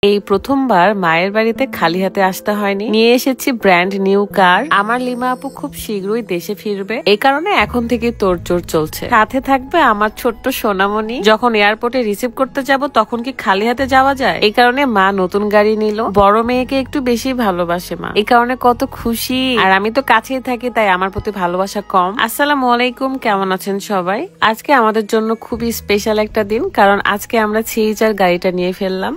এই প্রথমবার মায়ের বাড়িতে খালি হাতে আসতে হয়নি, নিয়ে এসেছি ব্র্যান্ড নিউ কার। আমার লিমা আপু খুব শীঘ্রই দেশে ফিরবে, এই কারণে এখন থেকে তোড়জোড় চলছে। সাথে থাকবে আমার ছোট্ট সোনামণি। যখন এয়ারপোর্টে রিসিভ করতে যাব তখন কি খালি হাতে যাওয়া যায়? এই কারণে মা নতুন গাড়ি নিল। বড় মেয়েকে একটু বেশি ভালোবাসে মা, এই কারণে কত খুশি। আর আমি তো কাছেই থাকি, তাই আমার প্রতি ভালোবাসা কম। আসসালামু আলাইকুম, কেমন আছেন সবাই? আজকে আমাদের জন্য খুবই স্পেশাল একটা দিন, কারণ আজকে আমরা সিএইচআর গাড়িটা নিয়ে ফেললাম।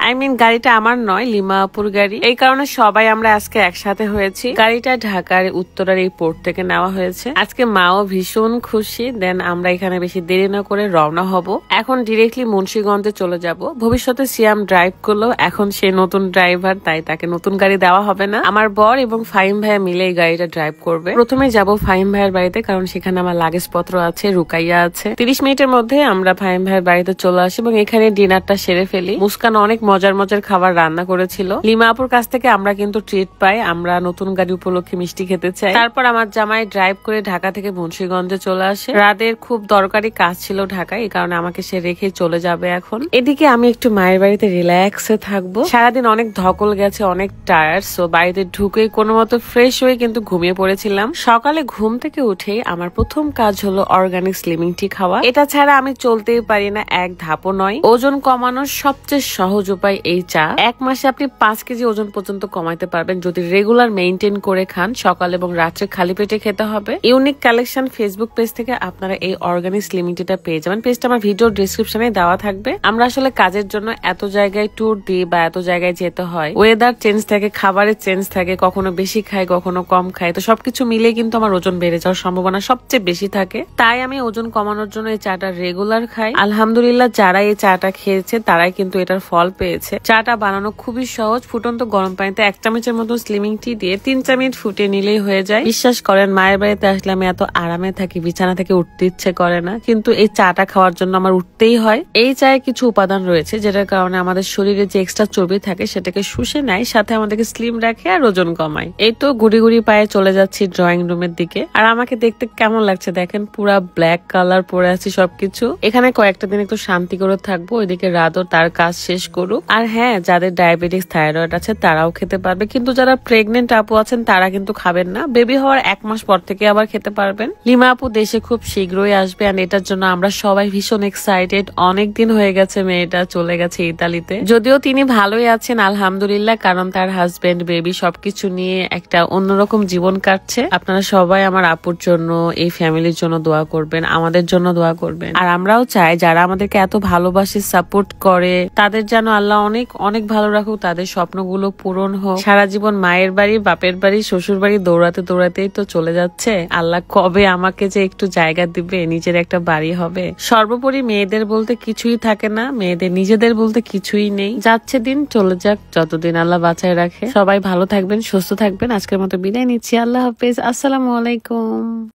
গাড়িটা আমার নয়, লিমা আপুর গাড়ি। এই কারণে সবাই আমরা আজকে একসাথে হয়েছি। গাড়িটা ঢাকার উত্তরার এই পোর্ট থেকে নেওয়া হয়েছে। আজকে মাও ভীষণ খুশি। দেন আমরা এখানে বেশি দেরি না করে রওনা হব। এখন ডিরেক্টলি মুন্সিগঞ্জে চলে যাব। ভবিষ্যতে সিয়াম ড্রাইভ করলো, এখন সে নতুন ড্রাইভার, তাই তাকে নতুন গাড়ি দেওয়া হবে না। আমার বর এবং ফাহিম ভাইয়া মিলে এই গাড়িটা ড্রাইভ করবে। প্রথমে যাব ফাহিম ভাইয়ের বাড়িতে, কারণ সেখানে আমার লাগেজ পত্র আছে, রুকাইয়া আছে। 30 মিনিটের মধ্যে আমরা ফাহিম ভাইয়ের বাড়িতে চলে আসি এবং এখানে ডিনারটা সেরে ফেলি। মুস্কান অনেক মজার খাবার রান্না করেছিল। লিমা আপুর কাছ থেকে আমরা কিন্তু ট্রিট পাই, আমরা নতুন গাড়ি উপলক্ষে মিষ্টি খেতে চাই। তারপর আমার জামাই ড্রাইভ করে ঢাকা থেকে মুন্সিগঞ্জে চলে আসে। রাতের খুব দরকারি কাজ ছিল ঢাকায়, এই কারণে আমাকে সে রেখে চলে যাবে এখন। এদিকে আমি একটু মায়ের বাড়িতে রিল্যাক্সে থাকবো। সারাদিন অনেক ধকল গেছে, অনেক টায়ার্ড। সো বাড়িতে ঢুকে কোনো মতো ফ্রেশ হয়ে কিন্তু ঘুমিয়ে পড়েছিলাম। সকালে ঘুম থেকে উঠে আমার প্রথম কাজ হলো অর্গানিক স্লিমিং টি খাওয়া। এটা ছাড়া আমি চলতেই পারি না, এক ধাপও নয়। ওজন কমানোর সবচেয়ে সহজ উপায় এই চা। 1 মাসে আপনি 5 কেজি ওজন পর্যন্ত কমাইতে পারবেন যদি রেগুলার মেইনটেইন করে খান। সকাল এবং রাত্রে খালি পেটে খেতে হবে। ইউনিক কালেকশন ফেসবুক পেজ থেকে আপনারা এই অর্গানিক স্লিমিং টিটা পেয়ে যাবেন। পেজটা আমার ভিডিও ডেসক্রিপশনে দেওয়া থাকবে। আমরা আসলে কাজের জন্য এত জায়গায় ট্যুর দিই বা এত জায়গায় যেতে হয়, ওয়েদার চেঞ্জ থাকে, খাবারের চেঞ্জ থাকে, কখনো বেশি খাই কখনো কম খাই। তো সবকিছু মিলে কিন্তু আমার ওজন বেড়ে যাওয়ার সম্ভাবনা সবচেয়ে বেশি থাকে। তাই আমি ওজন কমানোর জন্য এই চাটা রেগুলার খাই। আলহামদুলিল্লাহ, যারা এই চাটা খেয়েছে তারাই কিন্তু এটার ফল পেয়েছে। চাটা বানানো খুবই সহজ। ফুটন্ত গরম পানিতে 1 চামচের মতো স্লিমিং টি দিয়ে 3-4 মিনিট ফুটিয়ে নিলেই হয়ে যায়। বিশ্বাস করেন, মায়ের বাড়িতে আসলে আমি এত আরামে থাকি, বিছানা থেকে উঠতে ইচ্ছে করে না, কিন্তু এই চাটা খাওয়ার জন্য আমার উঠতেই হয়। এই চায়ে কিছু উপাদান রয়েছে যেটার কারণে আমাদের শরীরে যে এক্সট্রা চর্বি থাকে সেটাকে শুষে নেয়, সাথে আমাদেরকে স্লিম রাখে আর ওজন কমায়। এই তো গুড়ি গুড়ি পায়ে চলে যাচ্ছি ড্রয়িং রুমের দিকে। আর আমাকে দেখতে কেমন লাগছে দেখেন, পুরা ব্ল্যাক কালার পরে আছি সবকিছু। এখানে কয়েকটা দিন একটু শান্তি করে থাকবো। ওইদিকে রাতও তার কাজ শেষ করুক। আর হ্যাঁ, যাদের ডায়াবেটিস থাইরয়েড আছে তারাও খেতে পারবে, কিন্তু যারা প্রেগনেন্ট আপু আছেন তারা কিন্তু খাবেন না। বেবি হওয়ার 1 মাস পর থেকে আবার খেতে পারবেন। লিমা আপু দেশে খুব শীঘ্রই আসবে, আর এটার জন্য আমরা সবাই ভীষণ এক্সাইটেড। অনেকদিন হয়ে গেছে মেয়েটা চলে গেছে ইতালিতে। যদিও তিনি ভালোই আছেন আলহামদুলিল্লাহ, কারণ তার হাজবেন্ড বেবি সবকিছু নিয়ে একটা অন্যরকম জীবন কাটছে। আপনারা সবাই আমার আপুর জন্য, এই ফ্যামিলির জন্য দোয়া করবেন, আমাদের জন্য দোয়া করবেন। আর আমরাও চাই যারা আমাদেরকে এত ভালোবাসে, সাপোর্ট করে, তাদের যেন আল্লাহ অনেক অনেক ভালো রাখুক, তাদের স্বপ্নগুলো পূরণ হোক। সারা জীবন মায়ের বাড়ি, বাপের বাড়ি, শ্বশুর বাড়ি দৌড়াতে দৌড়াতেই তো চলে যাচ্ছে। আল্লাহ কবে আমাকে যে একটু জায়গা দিবে, নিজের একটা বাড়ি হবে। সর্বোপরি মেয়েদের বলতে কিছুই থাকে না, মেয়েদের নিজেদের বলতে কিছুই নেই। যাচ্ছে দিন, চলে যাক, যতদিন আল্লাহ বাঁচায় রাখে। সবাই ভালো থাকবেন, সুস্থ থাকবেন। আজকের মতো বিদায় নিচ্ছি। আল্লাহ হাফেজ, আসসালামু আলাইকুম।